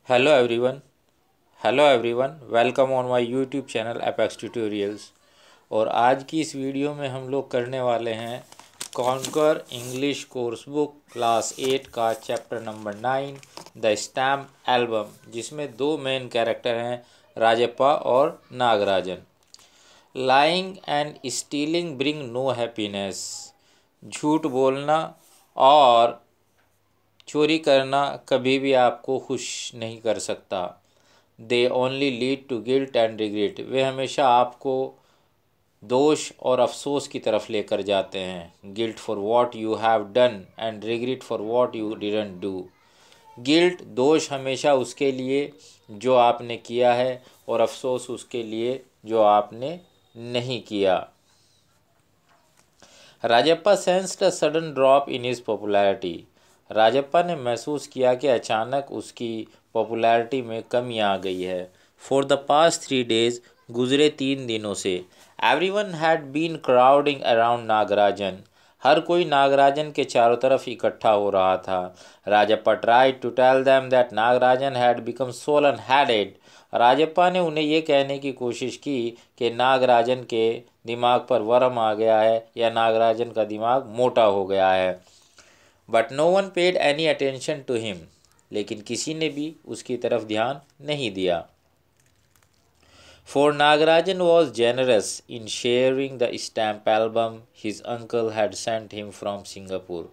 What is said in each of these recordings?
Hello everyone. Welcome on my YouTube channel apex tutorials. और आज की इस वीडियो में हम लोग करने वाले हैं conquer English course book class 8 का chapter number 9 the stamp album, जिसमें दो मेन कैरेक्टर हैं, राजप्पा और Nagarajan. Lying and stealing bring no happiness. झूठ बोलना और चोरी करना कभी भी आपको खुश नहीं कर सकता। They only lead to guilt and regret. वे हमेशा आपको दोष और अफसोस की तरफ लेकर जाते हैं। Guilt for what you have done and regret for what you didn't do. Guilt दोष हमेशा उसके लिए जो आपने किया है, और अफसोस उसके लिए जो आपने नहीं किया। Rajappa sensed a sudden drop in his popularity. Rajappa ने महसूस किया कि अचानक उसकी पॉपुलैरिटी में कमी आ गई है। फॉर द पास्ट 3 डेज, गुजरे 3 दिनों से, everyone had been crowding around Nagarajan. हर कोई नागराजन के चारों तरफ इकट्ठा हो रहा था। Rajappa tried to tell them that Nagarajan had become swollen headed. Rajappa ने उन्हें ये कहने की कोशिश की कि नागराजन के दिमाग पर वरम आ गया है या नागराजन का दिमाग मोटा हो गया है। But no one paid any attention to him. लेकिन किसी ने भी उसकी तरफ ध्यान नहीं दिया। For Nagarajan was generous in sharing the stamp album his uncle had sent him from Singapore.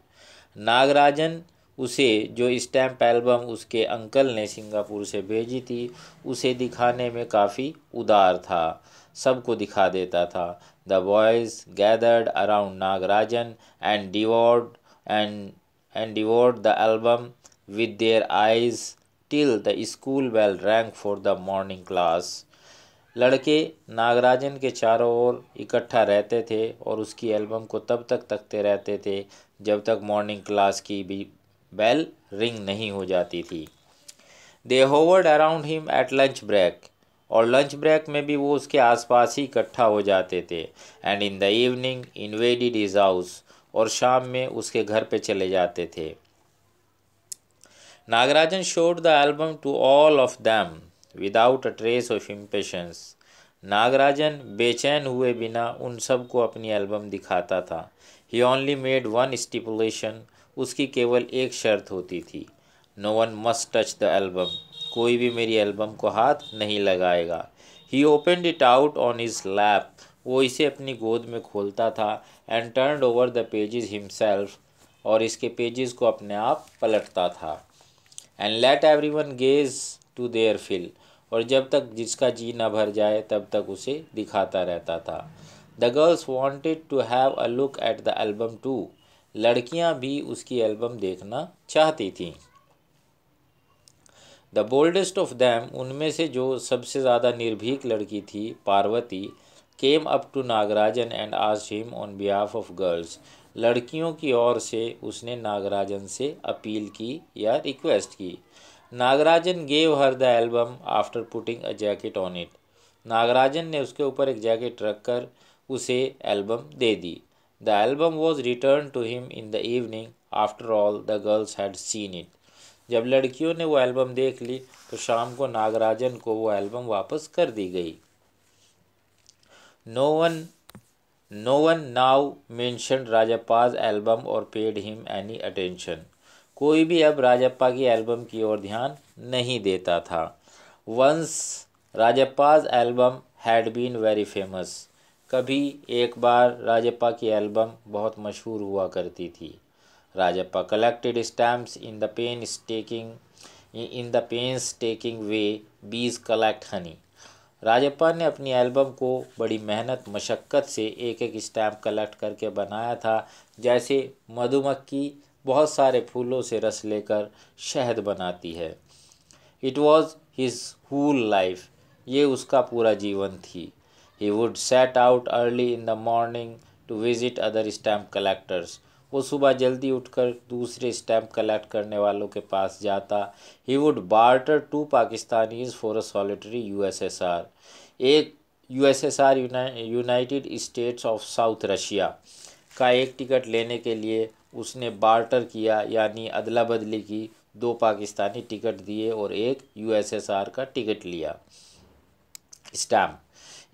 Nagarajan उसे जो स्टैम्प एल्बम उसके अंकल ने सिंगापुर से भेजी थी, उसे दिखाने में काफ़ी उदार था। सबको दिखा देता था। The boys gathered around Nagarajan and devoured the album with their eyes till the school bell rang for the morning class. लड़के नागराजन के चारों ओर इकट्ठा रहते थे और उसकी एल्बम को तब तक तकते रहते थे जब तक मॉर्निंग क्लास की भी बेल रिंग नहीं हो जाती थी। They hovered around him at lunch break. और लंच ब्रेक में भी वो उसके आसपास ही इकट्ठा हो जाते थे। And in the evening invaded his house. और शाम में उसके घर पे चले जाते थे। Nagarajan showed the album to all of them without a trace of impatience. Nagarajan बेचैन हुए बिना उन सबको अपनी एल्बम दिखाता था। He only made one stipulation. उसकी केवल एक शर्त होती थी। No one must touch the album. कोई भी मेरी एल्बम को हाथ नहीं लगाएगा। He opened it out on his lap. वो इसे अपनी गोद में खोलता था। And turned over the pages himself. और इसके पेजेस को अपने आप पलटता था। And let everyone gaze to their fill. और जब तक जिसका जी न भर जाए तब तक उसे दिखाता रहता था। The girls wanted to have a look at the album too. लड़कियां भी उसकी एल्बम देखना चाहती थीं। द बोल्डेस्ट ऑफ दैम, उनमें से जो सबसे ज़्यादा निर्भीक लड़की थी, Parvati, came up to Nagarajan and asked him on behalf of girls. लड़कियों की ओर से उसने नागराजन से अपील की या रिक्वेस्ट की। Nagarajan gave her the album after putting a jacket on it. Nagarajan ने उसके ऊपर एक जैकेट रखकर उसे एल्बम दे दी। The album was return to him in the evening after all the girls had seen it. जब लड़कियों ने वो एल्बम देख ली तो शाम को नागराजन को वो एल्बम वापस कर दी गई। No one now mentioned Rajappa's album और पेड हिम एनी अटेंशन। कोई भी अब राजप्पा की एल्बम की ओर ध्यान नहीं देता था। Once Rajappa's album had been very famous. कभी एक बार राजप्पा की एल्बम बहुत मशहूर हुआ करती थी। Rajappa collected stamps in the painstaking way bees collect honey. Rajappa ने अपनी एल्बम को बड़ी मेहनत मशक्क़त से एक एक स्टैम्प कलेक्ट करके बनाया था, जैसे मधुमक्खी बहुत सारे फूलों से रस लेकर शहद बनाती है। It was his whole life. ये उसका पूरा जीवन थी। He would set out early in the morning to visit other stamp collectors. वो सुबह जल्दी उठकर दूसरे स्टैम्प कलेक्ट करने वालों के पास जाता। He would barter 2 Pakistanis for a solitary USSR. एक USSR United States of South Russia का एक टिकट लेने के लिए उसने बार्टर किया, यानी अदला बदली की 2 पाकिस्तानी टिकट दिए और एक USSR का टिकट लिया, stamp.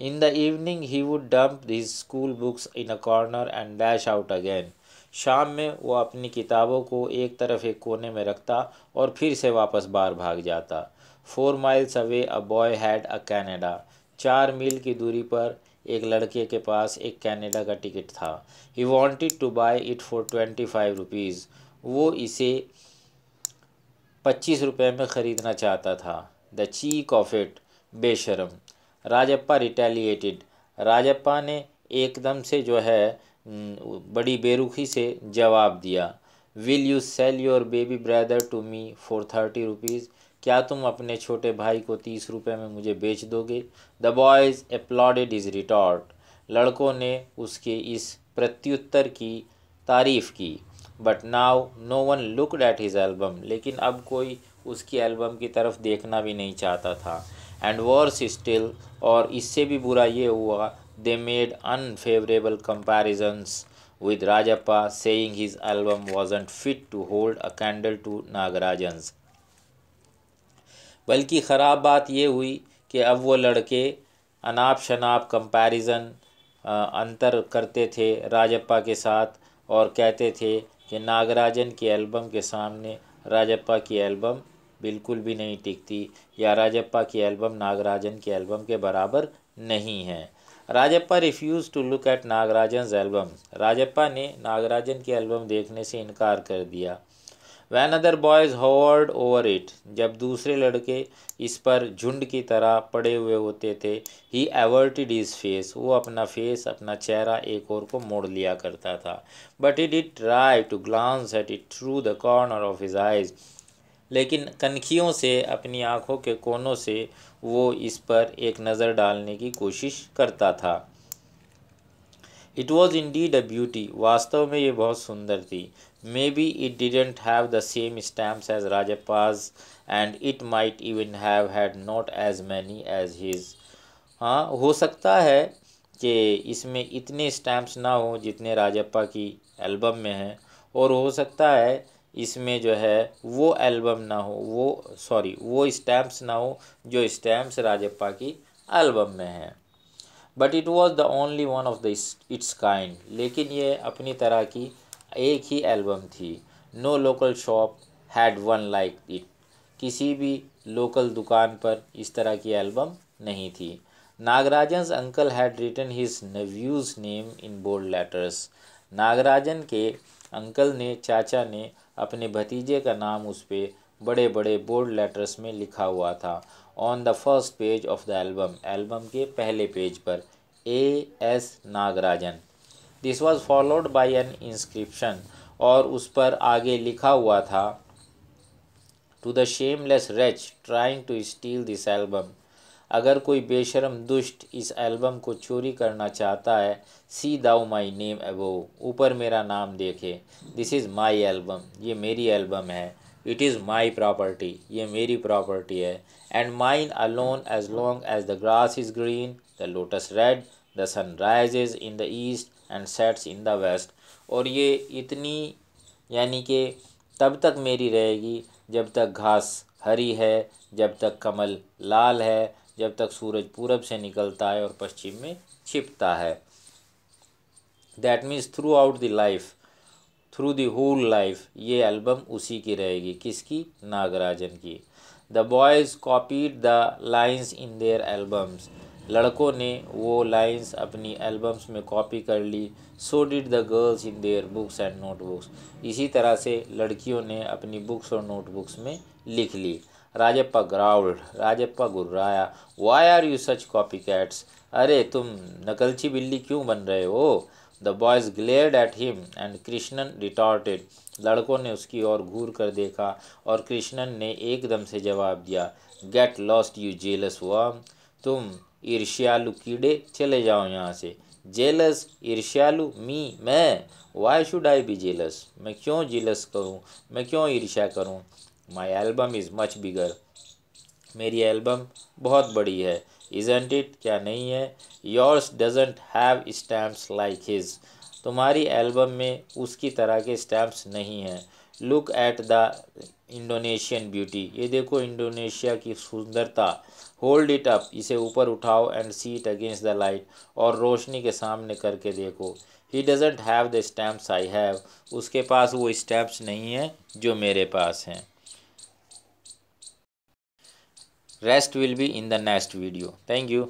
In the evening he would dump his school books in a corner and dash out again. शाम में वो अपनी किताबों को एक तरफ एक कोने में रखता और फिर से वापस बाहर भाग जाता। 4 miles away a boy had a Canada. 4 मील की दूरी पर एक लड़के के पास एक कनाडा का टिकट था। He wanted to buy it for 25 rupees. वो इसे 25 रुपये में ख़रीदना चाहता था। द चीक ऑफ इट, बेशरम। राजप्पा रिटेलिएटेड, राजप्पा ने एकदम से जो है बड़ी बेरुखी से जवाब दिया। Will you sell your baby brother to me for 30 rupees, क्या तुम अपने छोटे भाई को 30 रुपये में मुझे बेच दोगे? The boys applauded his retort, लड़कों ने उसके इस प्रत्युत्तर की तारीफ़ की। But now no one looked at his album, लेकिन अब कोई उसकी एल्बम की तरफ देखना भी नहीं चाहता था। एंड वर्स स्टिल, और इससे भी बुरा ये हुआ, they made unfavourable comparisons with Rajappa, saying his album wasn't fit to hold a candle to Nagarajan's. बल्कि ख़राब बात ये हुई कि अब वो लड़के अनाप शनाप कंपैरिजन अंतर करते थे राजप्पा के साथ और कहते थे कि नागराजन की एल्बम के सामने राजप्पा की एल्बम बिल्कुल भी नहीं टिकती, या राजप्पा की एल्बम नागराजन की एल्बम के बराबर नहीं है। Rajappa refuse to look at Nagarajan's album, Rajappa ने नागराजन की एल्बम देखने से इनकार कर दिया। When other boys hovered over it, जब दूसरे लड़के इस पर झुंड की तरह पड़े हुए होते थे, ही एवर्टेड हिज फेस, वो अपना फेस, अपना चेहरा एक और को मोड़ लिया करता था। But he did try to glance at it through the corner of his eyes, लेकिन कनखियों से, अपनी आँखों के कोनों से वो इस पर एक नज़र डालने की कोशिश करता था। It was indeed a beauty, वास्तव में ये बहुत सुंदर थी। Maybe it didn't have the same stamps as Rajappa's and it might even have had not as many as his, हाँ हो सकता है कि इसमें इतने स्टैम्प्स ना हो जितने राजप्पा की एल्बम में हैं, और हो सकता है इसमें जो है वो एल्बम ना हो, वो स्टैम्प्स ना हो जो स्टैम्प्स राजप्पा की एल्बम में हैं। But it was the only one of the its kind, लेकिन ये अपनी तरह की एक ही एल्बम थी। No local shop had one like it, किसी भी लोकल दुकान पर इस तरह की एल्बम नहीं थी। Nagarajan's uncle had written his nephew's name in bold letters, Nagarajan के अंकल ने, चाचा ने अपने भतीजे का नाम उस पर बड़े बड़े बोल्ड लेटर्स में लिखा हुआ था। On the first page of the album, album के पहले पेज पर A.S. Nagarajan. This was followed by an inscription, और उस पर आगे लिखा हुआ था, to the shameless wretch trying to steal this album, अगर कोई बेशरम दुष्ट इस एल्बम को चोरी करना चाहता है, सी दाउ माई नेम अबोव, ऊपर मेरा नाम देखे। दिस इज़ माई एल्बम, ये मेरी एल्बम है। इट इज़ माई प्रॉपर्टी, ये मेरी प्रॉपर्टी है। And mine alone as long as the grass is green, the lotus red, the sun rises in the east and sets in the west, और ये इतनी यानी कि तब तक मेरी रहेगी जब तक घास हरी है, जब तक कमल लाल है, जब तक सूरज पूरब से निकलता है और पश्चिम में छिपता है। That means throughout the life, through the whole life, ये एल्बम उसी की रहेगी। किसकी? नागराजन की। The boys copied the lines in their albums, लड़कों ने वो लाइन्स अपनी एल्बम्स में कॉपी कर ली। So did the girls in their books and notebooks, इसी तरह से लड़कियों ने अपनी बुक्स और नोटबुक्स में लिख ली। राजप्पा ग्राउल्ड, राजप्पा गुर्राया। Why are you such copy cats, अरे तुम नकलची बिल्ली क्यों बन रहे हो? The boys glared at him and Krishnan retorted, लड़कों ने उसकी ओर घूर कर देखा और कृष्णन ने एकदम से जवाब दिया, get lost you jealous worm, तुम ईर्ष्यालु कीड़े, चले जाओ यहाँ से। जेलस, ईर्ष्यालु, मैं, why should I be jealous, मैं क्यों जेलस करूँ, मैं क्यों ईर्ष्या करूँ? My album is much bigger, मेरी एल्बम बहुत बड़ी है। इज़न्ट इट, क्या नहीं है? Yours doesn't have stamps like his, तुम्हारी एल्बम में उसकी तरह के स्टैम्प्स नहीं हैं। Look at the Indonesian beauty, ये देखो इंडोनेशिया की सुंदरता। होल्ड इट अप, इसे ऊपर उठाओ and see it against the light, और रोशनी के सामने करके देखो। He doesn't have the stamps I have, उसके पास वो स्टैम्प्स नहीं है जो मेरे पास हैं। Rest will be in the next video. Thank you.